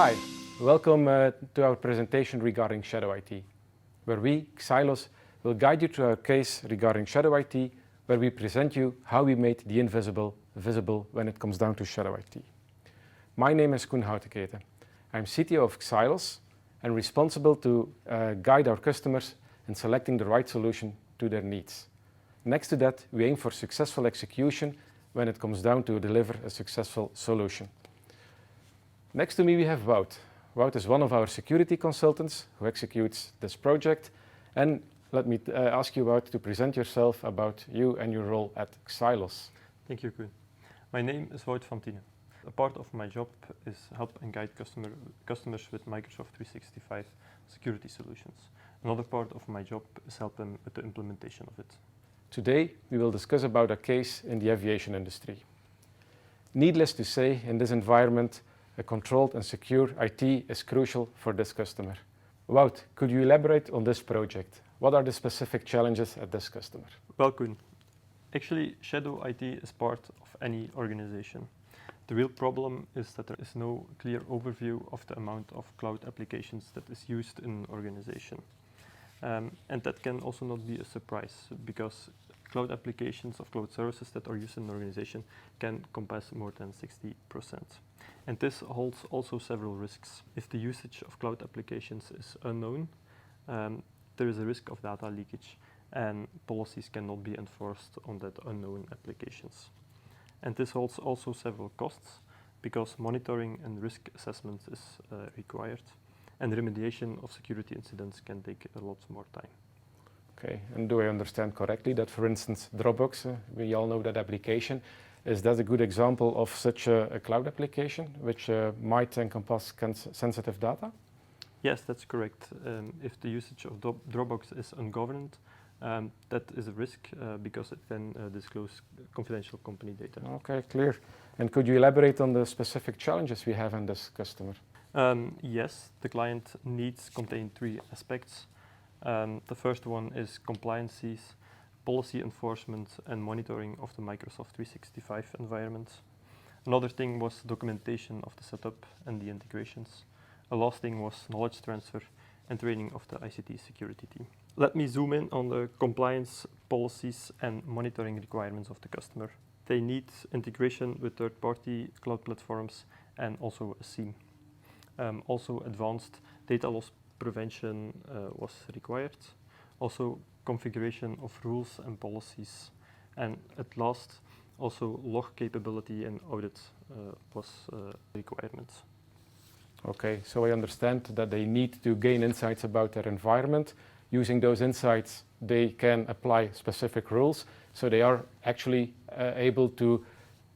Hi, welcome to our presentation regarding Shadow IT, where we, Xylos, will guide you through our case regarding Shadow IT, where we present you how we made the invisible visible when it comes down to Shadow IT. My name is Koen Houtenketen. I'm CTO of Xylos and responsible to guide our customers in selecting the right solution to their needs. Next to that, we aim for successful execution when it comes down to deliver a successful solution. Next to me we have Wout. Wout is one of our security consultants who executes this project. And let me ask you, Wout, to present yourself about you and your role at Xylos. Thank you, Koen. My name is Wout van Tiene. A part of my job is help and guide customers with Microsoft 365 security solutions. Another part of my job is help them with the implementation of it. Today we will discuss about a case in the aviation industry. Needless to say, in this environment, a controlled and secure IT is crucial for this customer. Wout, could you elaborate on this project? What are the specific challenges at this customer? Well, Koen, actually Shadow IT is part of any organization. The real problem is that there is no clear overview of the amount of cloud applications that is used in an organization. And that can also not be a surprise, because cloud applications of cloud services that are used in an organization can compass more than 60%. And this holds also several risks. If the usage of cloud applications is unknown, there is a risk of data leakage, and policies cannot be enforced on that unknown applications. And this holds also several costs, because monitoring and risk assessment is required, and remediation of security incidents can take a lot more time. Okay, and do I understand correctly that, for instance, Dropbox, we all know that application, is that a good example of such a cloud application which might encompass sensitive data? Yes, that's correct. If the usage of Dropbox is ungoverned, that is a risk because it can disclose confidential company data. Okay, clear. And could you elaborate on the specific challenges we have in this customer? Yes, the client needs contain three aspects. The first one is compliances, policy enforcement, and monitoring of the Microsoft 365 environment. Another thing was documentation of the setup and the integrations. A last thing was knowledge transfer and training of the ICT security team. Let me zoom in on the compliance policies and monitoring requirements of the customer. They need integration with third-party cloud platforms and also a SIEM. Also advanced data loss prevention was required. Also configuration of rules and policies. And at last, also log capability and audit was requirements. Okay, so I understand that they need to gain insights about their environment. Using those insights, they can apply specific rules, so they are actually able to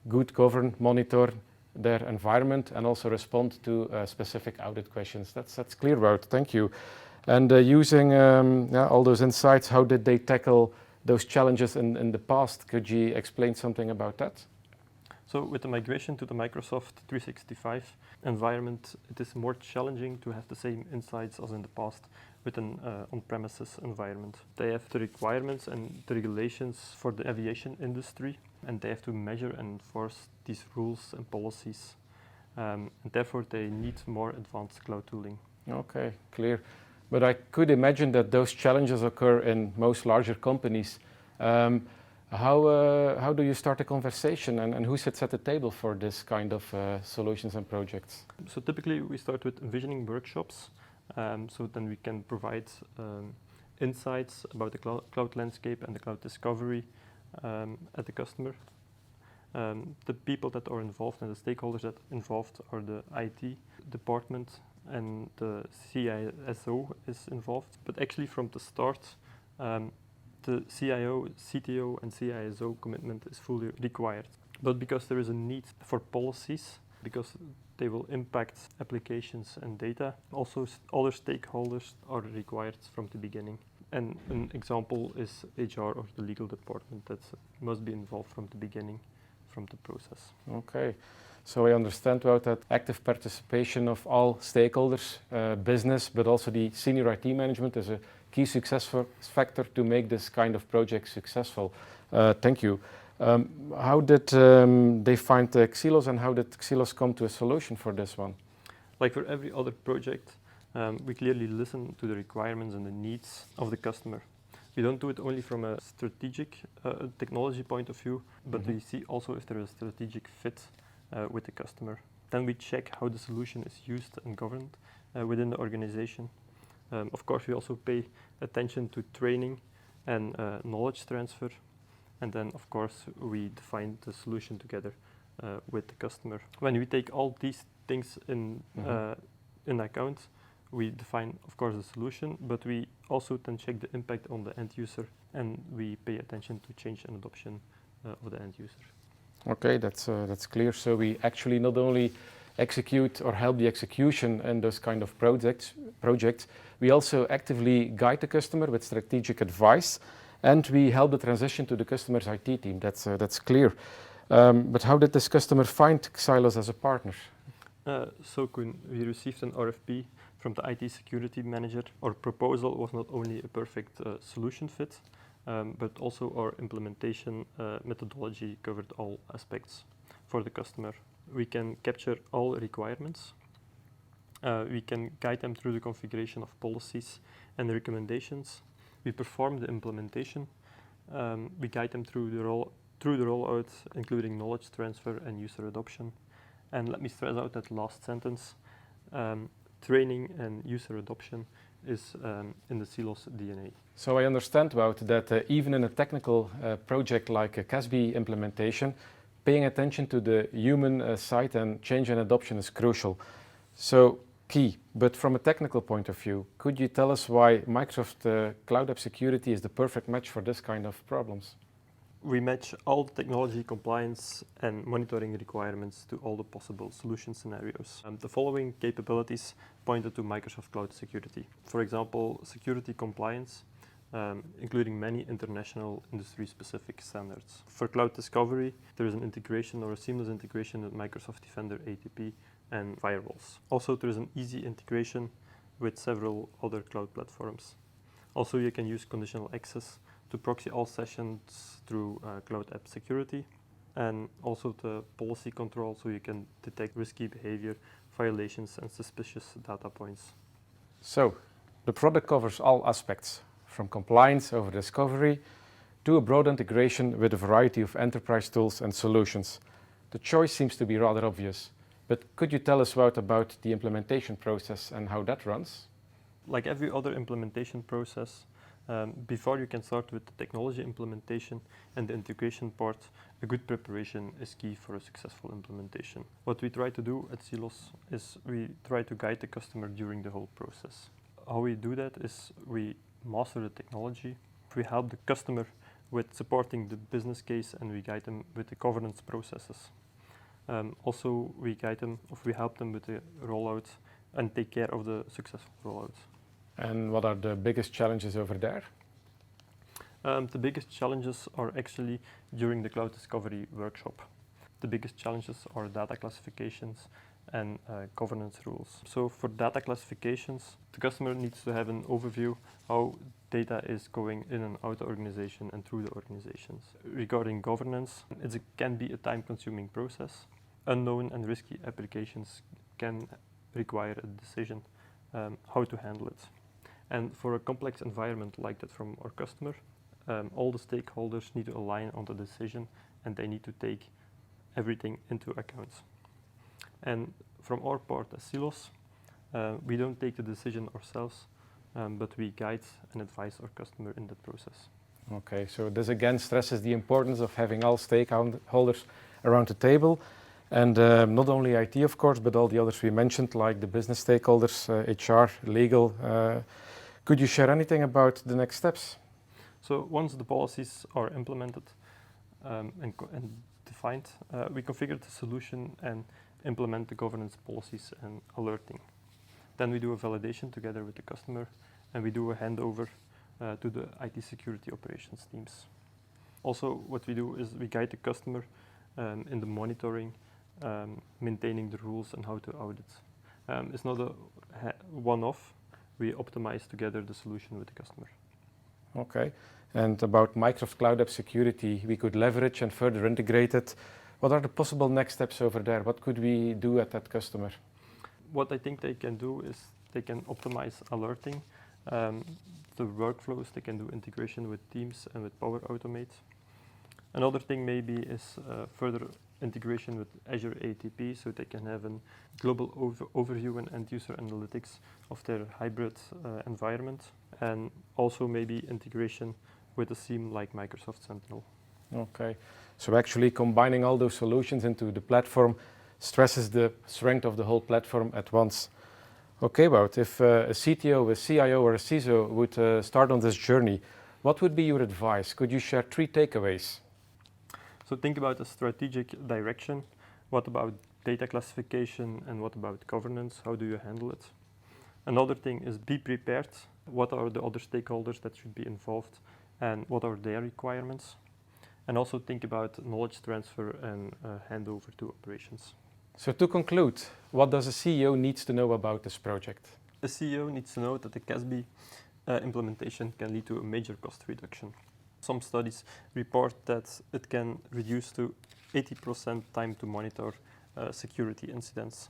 good govern, monitor their environment and also respond to specific audit questions. That's clear, Wout. Thank you. And using all those insights, how did they tackle those challenges in the past? Could you explain something about that? So with the migration to the Microsoft 365 environment, it is more challenging to have the same insights as in the past with an on-premises environment. They have the requirements and the regulations for the aviation industry, and they have to measure and enforce these rules and policies. And therefore, they need more advanced cloud tooling. Okay, clear. But I could imagine that those challenges occur in most larger companies. How do you start a conversation, and who sits at the table for this kind of solutions and projects? So typically we start with envisioning workshops, so then we can provide insights about the cloud landscape and the cloud discovery at the customer. The people that are involved and the stakeholders that are involved are the IT department, and the CISO is involved. But actually from the start, the CIO, CTO and CISO commitment is fully required. But because there is a need for policies, because they will impact applications and data, also other stakeholders are required from the beginning. And an example is HR or the legal department that must be involved from the beginning, from the process. Okay, so I understand about that active participation of all stakeholders, business, but also the senior IT management is a key success factor to make this kind of project successful. Thank you. How did they find Xylos, and how did Xylos come to a solution for this one? Like for every other project, we clearly listen to the requirements and the needs of the customer. We don't do it only from a strategic technology point of view, but we see also if there is a strategic fit with the customer. Then we check how the solution is used and governed within the organization. Of course, we also pay attention to training and knowledge transfer. And then, of course, we define the solution together with the customer. When we take all these things in account, we define, of course, the solution, but we also then check the impact on the end user, and we pay attention to change and adoption of the end user. Okay, that's clear. So we actually not only execute or help the execution in those kind of projects, we also actively guide the customer with strategic advice, and we help the transition to the customer's IT team. That's clear. But how did this customer find Xylos as a partner? So Koen, we received an RFP from the IT security manager. Our proposal was not only a perfect solution fit, but also our implementation methodology covered all aspects for the customer. We can capture all requirements. We can guide them through the configuration of policies and recommendations. We perform the implementation. We guide them through the rollout, including knowledge transfer and user adoption. And let me stress out that last sentence. Training and user adoption is in the Xylos DNA. So I understand about that even in a technical project like a CASB implementation, paying attention to the human side and change and adoption is crucial. So key, but from a technical point of view, could you tell us why Microsoft Cloud App Security is the perfect match for this kind of problems? We match all the technology compliance and monitoring requirements to all the possible solution scenarios. The following capabilities pointed to Microsoft Cloud Security. For example, security compliance, including many international industry-specific standards. For cloud discovery, there is an integration or a seamless integration with Microsoft Defender ATP and firewalls. Also, there is an easy integration with several other cloud platforms. Also, you can use conditional access to proxy all sessions through Cloud App Security, and also the policy control, so you can detect risky behavior, violations, and suspicious data points. So, the product covers all aspects, from compliance over discovery to a broad integration with a variety of enterprise tools and solutions. The choice seems to be rather obvious, but could you tell us about the implementation process and how that runs? Like every other implementation process, before you can start with the technology implementation and the integration part, a good preparation is key for a successful implementation. What we try to do at Xylos is we try to guide the customer during the whole process. How we do that is we master the technology, we help the customer with supporting the business case, and we guide them with the governance processes. Also, we help them with the rollout and take care of the successful rollout. And what are the biggest challenges over there? The biggest challenges are actually during the cloud discovery workshop. The biggest challenges are data classifications and governance rules. So for data classifications, the customer needs to have an overview how data is going in and out the organization and through the organizations. Regarding governance, it can be a time-consuming process. Unknown and risky applications can require a decision how to handle it. And for a complex environment like that from our customer, all the stakeholders need to align on the decision, and they need to take everything into account. And from our part as Xylos, we don't take the decision ourselves, but we guide and advise our customer in that process. Okay, so this again stresses the importance of having all stakeholders around the table, and not only IT, of course, but all the others we mentioned, like the business stakeholders, HR, legal. Could you share anything about the next steps? So once the policies are implemented and defined, we configure the solution and implement the governance policies and alerting. Then we do a validation together with the customer, and we do a handover to the IT security operations teams. Also, what we do is we guide the customer in the monitoring, maintaining the rules and how to audit. It's not a one-off. We optimize together the solution with the customer. Okay, and about Microsoft Cloud App Security, we could leverage and further integrate it. What are the possible next steps over there? What could we do at that customer? what I think they can do is they can optimize alerting, the workflows, they can do integration with Teams and with Power Automate. Another thing maybe is further integration with Azure ATP, so they can have a global overview and end-user analytics of their hybrid environment, and also maybe integration with a SIEM like Microsoft Sentinel. Okay, so actually combining all those solutions into the platform stresses the strength of the whole platform at once. Okay, Wout, if a CTO, a CIO or a CISO would start on this journey, what would be your advice? Could you share 3 takeaways? So think about the strategic direction. What about data classification and what about governance? How do you handle it? Another thing is be prepared. What are the other stakeholders that should be involved and what are their requirements? And also think about knowledge transfer and handover to operations. So to conclude, what does a CEO need to know about this project? A CEO needs to know that the CASB implementation can lead to a major cost reduction. Some studies report that it can reduce to 80% time to monitor security incidents.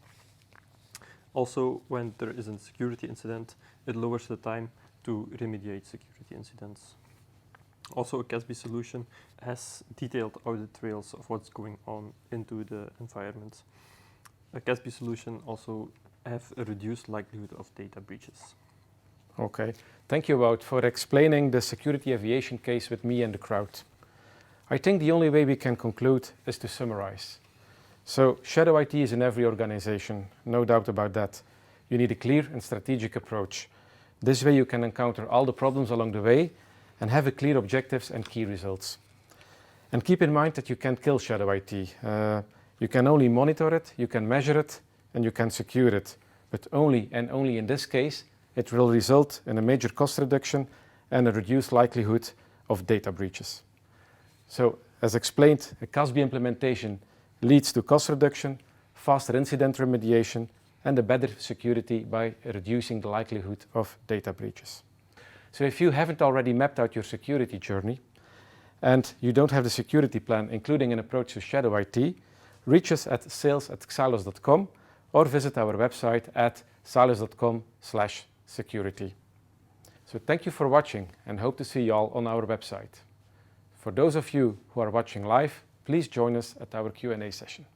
Also, when there is a security incident, it lowers the time to remediate security incidents. Also, a CASB solution has detailed audit trails of what's going on into the environment. A CASB solution also have a reduced likelihood of data breaches. Okay, thank you, Wout, for explaining the security aviation case with me and the crowd. I think the only way we can conclude is to summarize. So, shadow IT is in every organization, no doubt about that. You need a clear and strategic approach. This way you can encounter all the problems along the way and have a clear objectives and key results. And keep in mind that you can't kill shadow IT. You can only monitor it, you can measure it, and you can secure it. But only and only in this case, it will result in a major cost reduction and a reduced likelihood of data breaches. So, as explained, a CASB implementation leads to cost reduction, faster incident remediation, and a better security by reducing the likelihood of data breaches. So if you haven't already mapped out your security journey, and you don't have the security plan, including an approach to shadow IT, reach us at sales@xylos.com or visit our website at xylos.com/security. So thank you for watching and hope to see you all on our website. For those of you who are watching live, please join us at our Q&A session.